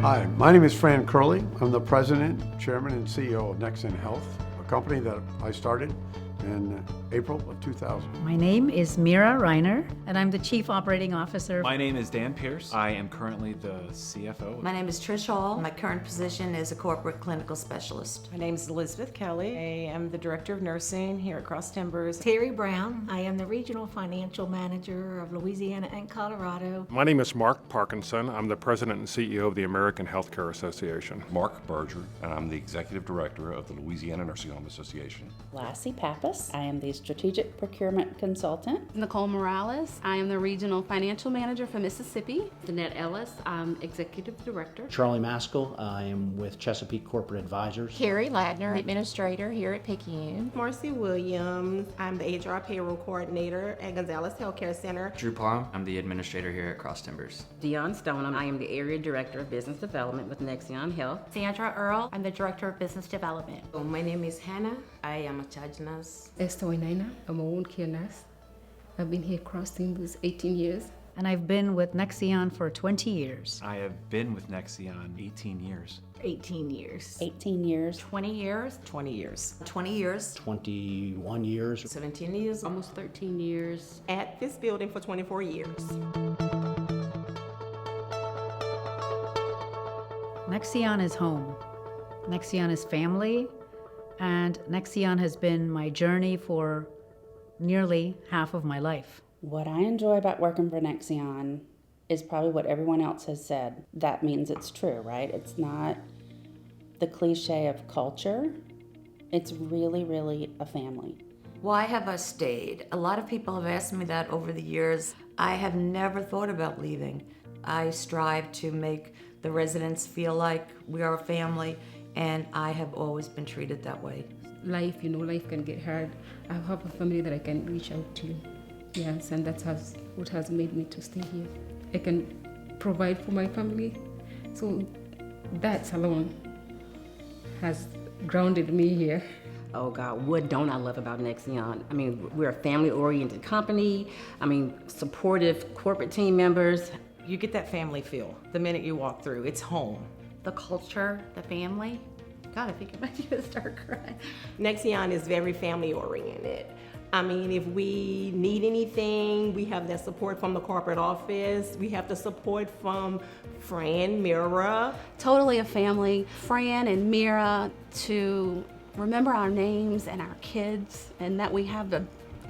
Hi, my name is Fran Curley. I'm the president, chairman, and CEO of Nexion Health, a company that I started in April of 2000. My name is Mira Reiner, and I'm the Chief Operating Officer. My name is Dan Pierce. I am currently the CFO. My name is Trish Hall. My current position is a corporate clinical specialist. My name is Elizabeth Kelly. I am the Director of Nursing here at Cross Timbers. Terry Brown. I am the Regional Financial Manager of Louisiana and Colorado. My name is Mark Parkinson. I'm the President and CEO of the American Healthcare Association. Mark Berger, and I'm the Executive Director of the Louisiana Nursing Home Association. Lassie Pappas. I am the Strategic Procurement Consultant. Nicole Morales. I am the Regional Financial Manager for Mississippi. Danette Ellis. I'm Executive Director. Charlie Maskell. I am with Chesapeake Corporate Advisors. Carrie Ladner, Administrator here at Picayune. Marcy Williams. I'm the HR Payroll Coordinator at Gonzales Healthcare Center. Drew Palm. I'm the Administrator here at Cross Timbers. Dion Stoneham. I am the Area Director of Business Development with Nexion Health. Sandra Earl. I'm the Director of Business Development. My name is Hannah. I am a charge nurse. Estoy Naina. I'm a wound care nurse. I've been here Cross Timbers 18 years. And I've been with Nexion for 20 years. I have been with Nexion 18 years. 18 years. 18 years. 20 years. 20 years. 20 years. 21 years. 17 years. Almost 13 years. At this building for 24 years. Nexion is home. Nexion is family. And Nexion has been my journey for nearly half of my life. What I enjoy about working for Nexion is probably what everyone else has said. That means it's true, right? It's not the cliche of culture. It's really, really a family. Why have I stayed? A lot of people have asked me that over the years. I have never thought about leaving. I strive to make the residents feel like we are a family, and I have always been treated that way. Life can get hard. I have a family that I can reach out to. Yes, and that's what has made me to stay here. I can provide for my family. So that alone has grounded me here. Oh God, what don't I love about Nexion? I mean, we're a family-oriented company. I mean, supportive corporate team members. You get that family feel the minute you walk through. It's home. The culture, the family. God, I think I might just start crying. Nexion is very family-oriented. I mean, if we need anything, we have that support from the corporate office. We have the support from Fran, Mira. Totally a family. Fran and Mira to remember our names and our kids, and that we have a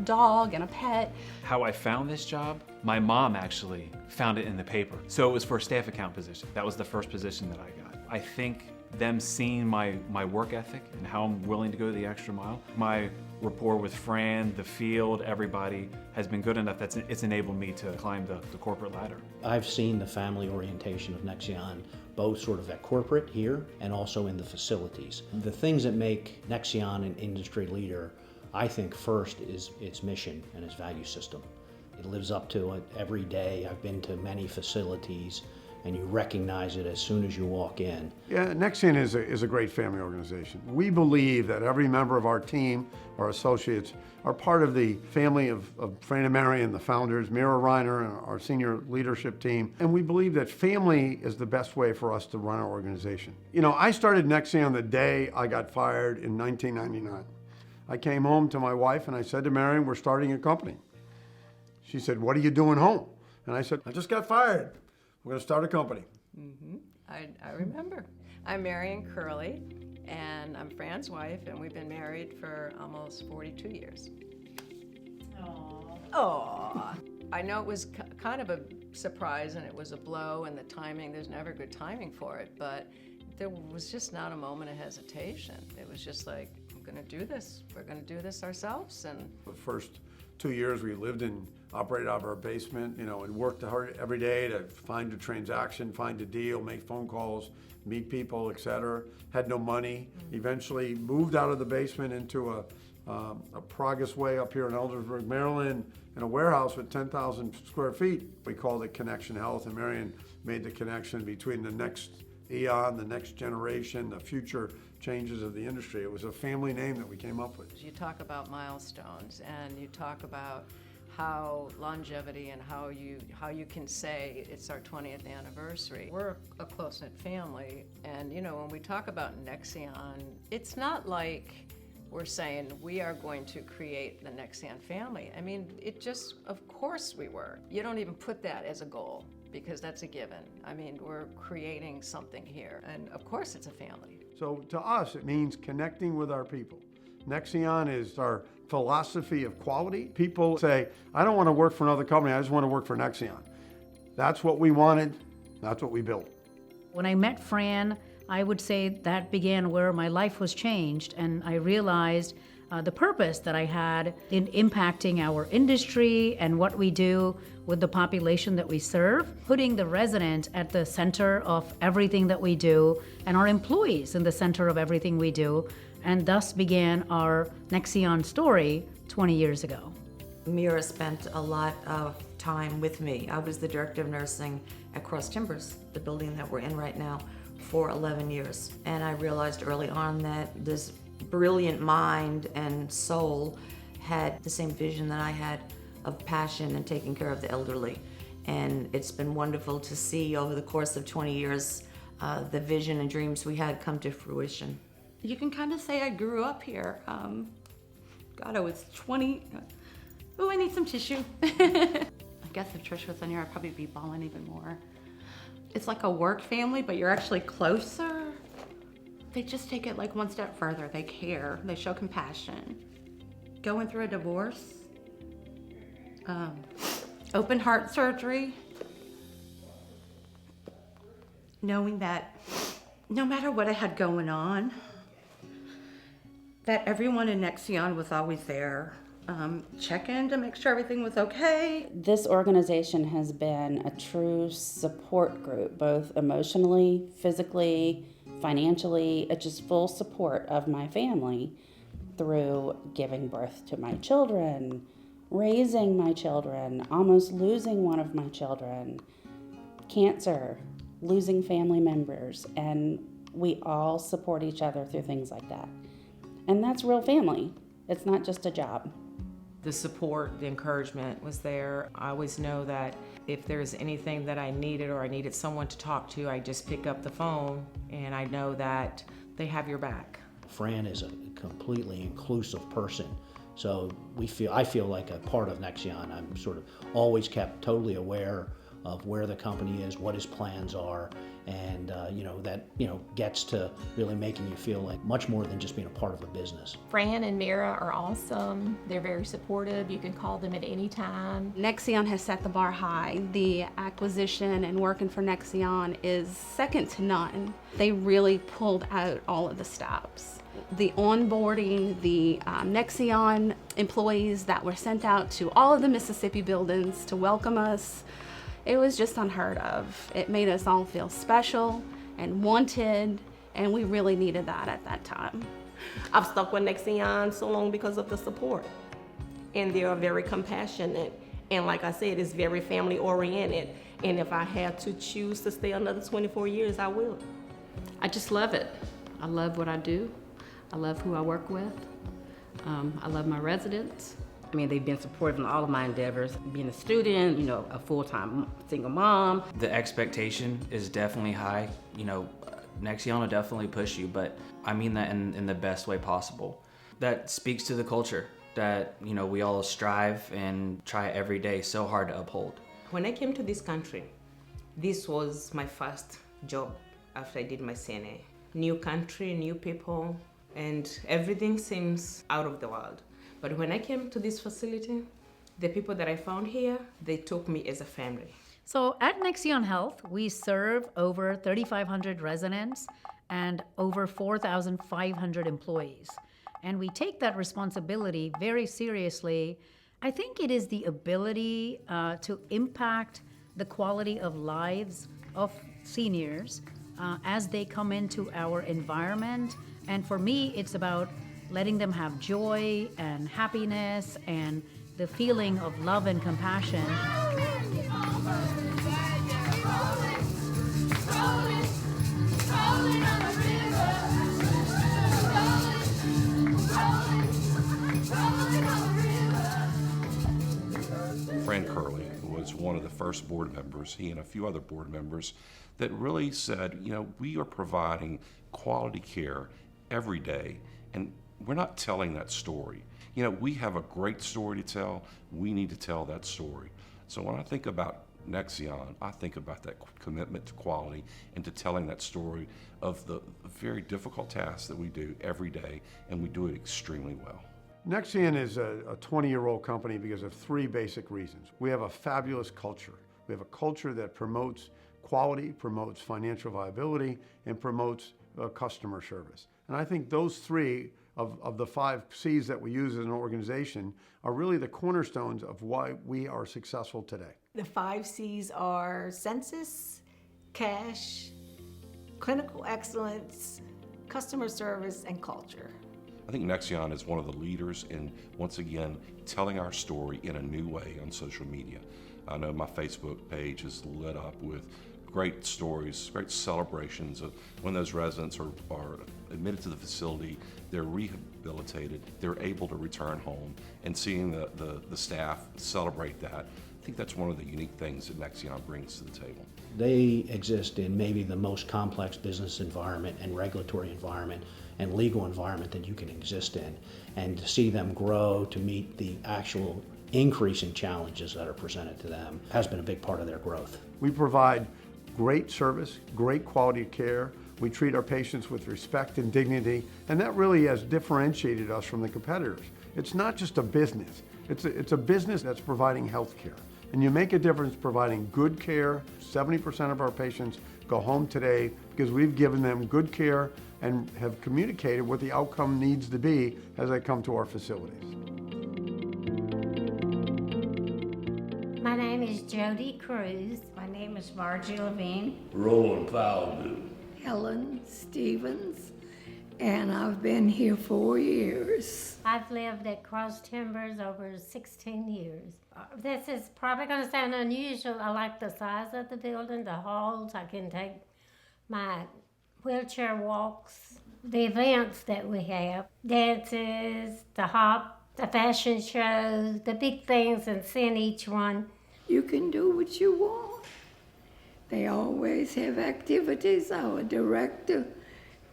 dog and a pet. How I found this job, my mom actually found it in the paper. So it was for a staff account position. That was the first position that I got. I think them seeing my work ethic and how I'm willing to go the extra mile, my rapport with Fran, the field, everybody has been good enough that it's enabled me to climb the corporate ladder. I've seen the family orientation of Nexion, both sort of at corporate here and also in the facilities. The things that make Nexion an industry leader, I think first is its mission and its value system. It lives up to it every day. I've been to many facilities, and you recognize it as soon as you walk in. Yeah, Nexion is a great family organization. We believe that every member of our team, our associates, are part of the family of Fran and Marion, the founders, Mira Reiner, and our senior leadership team. And we believe that family is the best way for us to run our organization. You know, I started Nexion the day I got fired in 1999. I came home to my wife and I said to Marion, we're starting a company. She said, what are you doing home? And I said, I just got fired. We're going to start a company. I remember. I'm Marion Curley, and I'm Fran's wife, and we've been married for almost 42 years. Aww. I know it was kind of a surprise, and it was a blow, and the timing, there's never good timing for it, but there was just not a moment of hesitation. It was just like, we're going to do this. We're going to do this ourselves. And the first 2 years we lived and operated out of our basement, and worked hard every day to find a transaction, find a deal, make phone calls, meet people, etc. Had no money. Eventually moved out of the basement into a Progress Way up here in Eldersburg, Maryland, in a warehouse with 10,000 square feet. We called it Connection Health, and Marion made the connection between the next eon, the next generation, the future changes of the industry. It was a family name that we came up with. you talk about milestones, and you talk about how longevity and how you can say it's our 20th anniversary. We're a close-knit family, and you know, when we talk about Nexion, it's not like we're saying we are going to create the Nexion family. I mean, it just, of course we were. You don't even put that as a goal, because that's a given. I mean, we're creating something here, and of course it's a family. So to us, it means connecting with our people. Nexion is our philosophy of quality. People say, I don't want to work for another company, I just want to work for Nexion. That's what we wanted, that's what we built. When I met Fran, I would say that began where my life was changed, and I realized the purpose that I had in impacting our industry and what we do with the population that we serve, putting the resident at the center of everything that we do and our employees in the center of everything we do, and thus began our Nexion story 20 years ago. Mira spent a lot of time with me. I was the director of nursing at Cross Timbers, the building that we're in right now, for 11 years. And I realized early on that this brilliant mind and soul had the same vision that I had of passion and taking care of the elderly. And it's been wonderful to see over the course of 20 years the vision and dreams we had come to fruition. You can kind of say I grew up here. God, I was 20. Oh, I need some tissue. I guess if Trish was in here, I'd probably be bawling even more. It's like a work family, but you're actually closer. They just take it like one step further. They care, they show compassion. Going through a divorce, open heart surgery, knowing that no matter what I had going on, that everyone in Nexion was always there. Check in to make sure everything was okay. This organization has been a true support group, both emotionally, physically, financially, just full support of my family through giving birth to my children, raising my children, almost losing one of my children, cancer, losing family members, and we all support each other through things like that. And that's real family. It's not just a job. The support, the encouragement was there. I always know that if there's anything that I needed or I needed someone to talk to, I just pick up the phone and I know that they have your back. Fran is a completely inclusive person. So I feel like a part of Nexion. I'm sort of always kept totally aware of where the company is, what his plans are, and that gets to really making you feel like much more than just being a part of a business. Fran and Mira are awesome. They're very supportive. You can call them at any time. Nexion has set the bar high. The acquisition and working for Nexion is second to none. They really pulled out all of the stops. The onboarding, the Nexion employees that were sent out to all of the Mississippi buildings to welcome us, it was just unheard of. It made us all feel special and wanted, and we really needed that at that time. I've stuck with Nexion so long because of the support. And they are very compassionate. And like I said, it's very family oriented. And if I had to choose to stay another 24 years, I will. I just love it. I love what I do. I love who I work with. I love my residents. I mean, they've been supportive in all of my endeavors, being a student, a full-time single mom. The expectation is definitely high. Nexion will definitely push you, but I mean that in the best way possible. That speaks to the culture that, we all strive and try every day so hard to uphold. When I came to this country, this was my first job after I did my CNA. New country, new people, and everything seems out of the world. But when I came to this facility, the people that I found here, they took me as a family. So at Nexion Health, we serve over 3,500 residents and over 4,500 employees. And we take that responsibility very seriously. I think it is the ability to impact the quality of lives of seniors as they come into our environment. And for me, it's about letting them have joy and happiness and the feeling of love and compassion. Fran Curley was one of the first board members, he and a few other board members, that really said, we are providing quality care every day, and we're not telling that story. We have a great story to tell. We need to tell that story. So when I think about Nexion, I think about that commitment to quality and to telling that story of the very difficult tasks that we do every day, and we do it extremely well. Nexion is a 20-year-old company because of three basic reasons. We have a fabulous culture. We have a culture that promotes quality, promotes financial viability, and promotes customer service. And I think those three of the 5 C's that we use as an organization are really the cornerstones of why we are successful today. The 5 C's are census, cash, clinical excellence, customer service, and culture. I think Nexion is one of the leaders in, once again, telling our story in a new way on social media. I know my Facebook page is lit up with great stories, great celebrations of when those residents are admitted to the facility, they're rehabilitated, they're able to return home, and seeing the staff celebrate that. I think that's one of the unique things that Nexion brings to the table. They exist in maybe the most complex business environment and regulatory environment and legal environment that you can exist in. And to see them grow to meet the actual increasing challenges that are presented to them has been a big part of their growth. We provide great service, great quality of care. We treat our patients with respect and dignity, and that really has differentiated us from the competitors. It's not just a business. It's a business that's providing health care. And you make a difference providing good care. 70% of our patients go home today because we've given them good care and have communicated what the outcome needs to be as they come to our facilities. My name is Jody Cruz. My name is Margie Levine. Roland Powell. Helen Stevens, and I've been here 4 years. I've lived at Cross Timbers over 16 years. This is probably going to sound unusual. I like the size of the building, the halls. I can take my wheelchair walks, the events that we have, dances, the hop, the fashion shows, the big things, and seeing each one. You can do what you want. They always have activities. Our director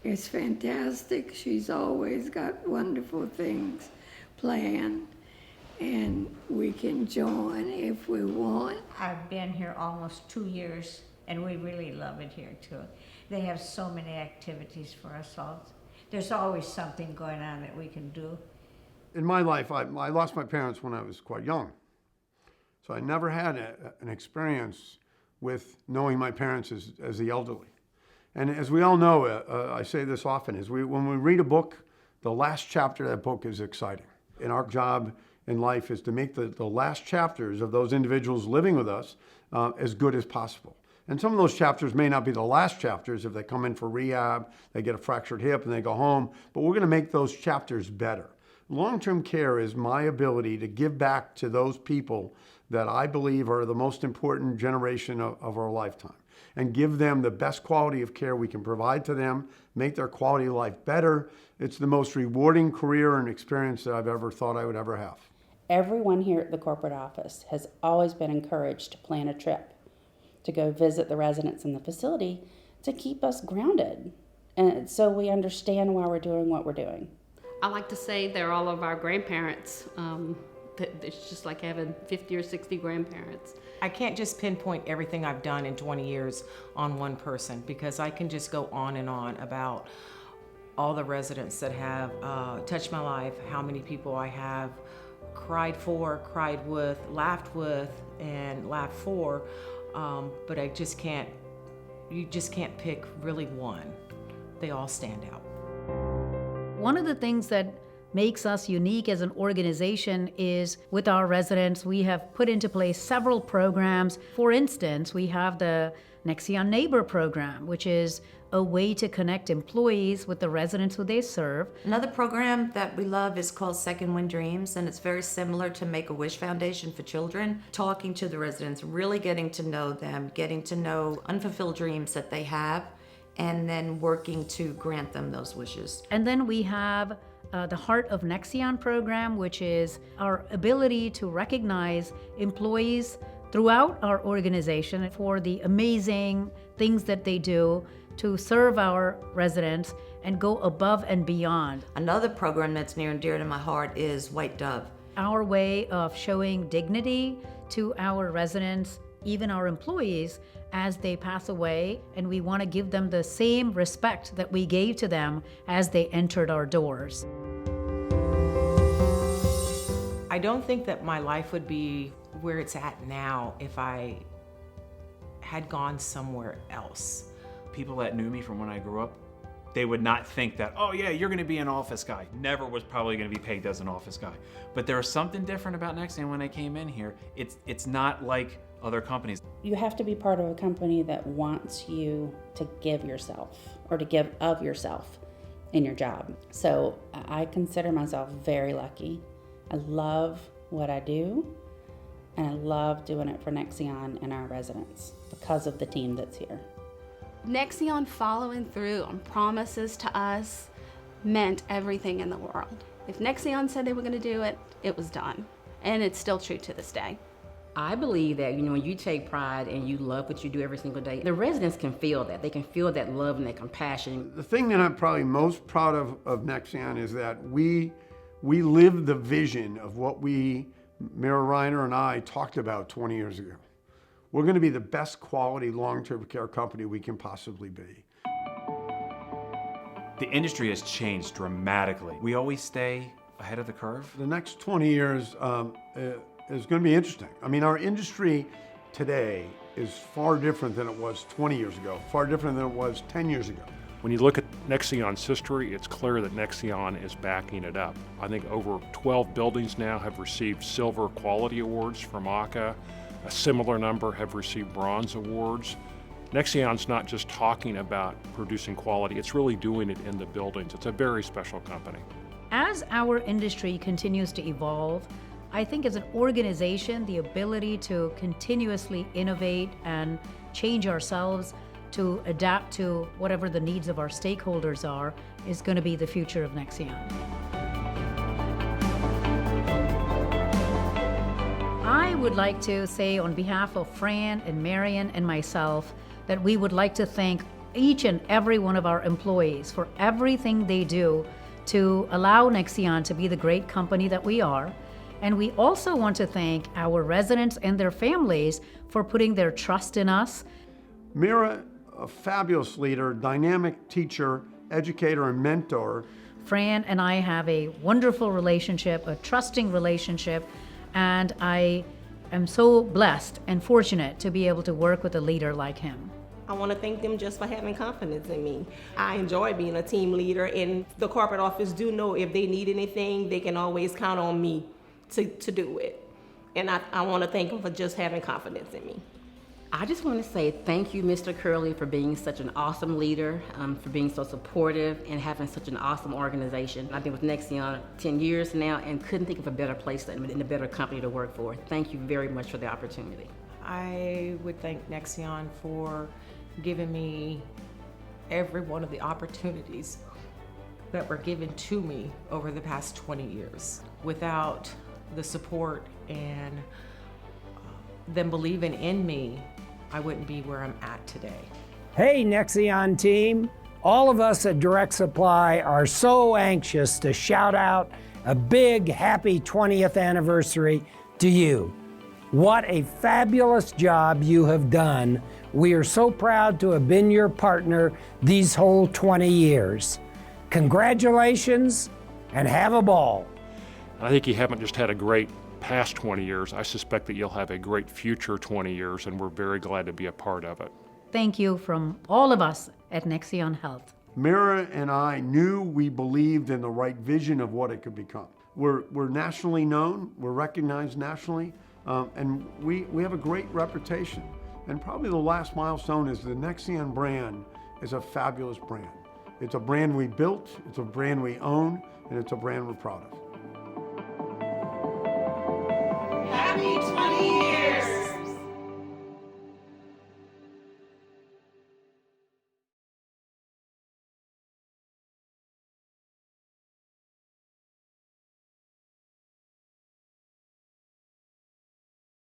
is fantastic. She's always got wonderful things planned, and we can join if we want. I've been here almost 2 years, and we really love it here too. They have so many activities for us all. There's always something going on that we can do. In my life, I lost my parents when I was quite young. So I never had an experience with knowing my parents as the elderly. And as we all know, I say this often, when we read a book, the last chapter of that book is exciting. And our job in life is to make the last chapters of those individuals living with us as good as possible. And some of those chapters may not be the last chapters if they come in for rehab, they get a fractured hip and they go home, but we're gonna make those chapters better. Long-term care is my ability to give back to those people that I believe are the most important generation of our lifetime, and give them the best quality of care we can provide to them, make their quality of life better. It's the most rewarding career and experience that I've ever thought I would ever have. Everyone here at the corporate office has always been encouraged to plan a trip, to go visit the residents in the facility to keep us grounded, and so we understand why we're doing what we're doing. I like to say they're all of our grandparents. It's just like having 50 or 60 grandparents. I can't just pinpoint everything I've done in 20 years on one person, because I can just go on and on about all the residents that have touched my life, how many people I have cried for, cried with, and laughed for, but you just can't pick really one. They all stand out. One of the things that makes us unique as an organization is with our residents, we have put into place several programs. For instance, we have the Nexion Neighbor Program, which is a way to connect employees with the residents who they serve. Another program that we love is called Second Wind Dreams, and it's very similar to Make-A-Wish Foundation for children, talking to the residents, really getting to know them, getting to know unfulfilled dreams that they have, and then working to grant them those wishes. And then we have the Heart of Nexion program, which is our ability to recognize employees throughout our organization for the amazing things that they do to serve our residents and go above and beyond. Another program that's near and dear to my heart is White Dove. Our way of showing dignity to our residents, even our employees, as they pass away, and we want to give them the same respect that we gave to them as they entered our doors. I don't think that my life would be where it's at now if I had gone somewhere else. People that knew me from when I grew up, they would not think that, oh yeah, you're gonna be an office guy. Never was probably gonna be pegged as an office guy. But there was something different about Nexion when I came in here. It's not like other companies. You have to be part of a company that wants you to give yourself or to give of yourself in your job. So I consider myself very lucky. I love what I do, and I love doing it for Nexion and our residents because of the team that's here. Nexion following through on promises to us meant everything in the world. If Nexion said they were going to do it, it was done. And it's still true to this day. I believe that, when you take pride and you love what you do every single day, the residents can feel that. They can feel that love and that compassion. The thing that I'm probably most proud of Nexion is that we live the vision of what Mayor Reiner and I talked about 20 years ago. We're going to be the best quality long-term care company we can possibly be. The industry has changed dramatically. We always stay ahead of the curve. The next 20 years is going to be interesting. I mean, our industry today is far different than it was 20 years ago, far different than it was 10 years ago. When you look at Nexion's history, it's clear that Nexion is backing it up. I think over 12 buildings now have received silver quality awards from ACA. A similar number have received bronze awards. Nexion's not just talking about producing quality, it's really doing it in the buildings. It's a very special company. As our industry continues to evolve, I think as an organization, the ability to continuously innovate and change ourselves to adapt to whatever the needs of our stakeholders are is going to be the future of Nexion. I would like to say on behalf of Fran and Marion and myself that we would like to thank each and every one of our employees for everything they do to allow Nexion to be the great company that we are. And we also want to thank our residents and their families for putting their trust in us. Mira, a fabulous leader, dynamic teacher, educator, and mentor. Fran and I have a wonderful relationship, a trusting relationship, and I am so blessed and fortunate to be able to work with a leader like him. I want to thank them just for having confidence in me. I enjoy being a team leader, and the corporate office do know if they need anything, they can always count on me to do it. And I want to thank them for just having confidence in me. I just want to say thank you, Mr. Curley, for being such an awesome leader, for being so supportive and having such an awesome organization. I've been with Nexion 10 years now and couldn't think of a better place and a better company to work for. Thank you very much for the opportunity. I would thank Nexion for giving me every one of the opportunities that were given to me over the past 20 years. Without the support and them believing in me, I wouldn't be where I'm at today. Hey, Nexion team. All of us at Direct Supply are so anxious to shout out a big happy 20th anniversary to you. What a fabulous job you have done. We are so proud to have been your partner these whole 20 years. Congratulations and have a ball. I think you haven't just had a great past 20 years. I suspect that you'll have a great future 20 years, and we're very glad to be a part of it. Thank you from all of us at Nexion Health. Mira and I knew we believed in the right vision of what it could become. We're nationally known, we're recognized nationally, and we have a great reputation. And probably the last milestone is the Nexion brand is a fabulous brand. It's a brand we built, it's a brand we own, and it's a brand we're proud of.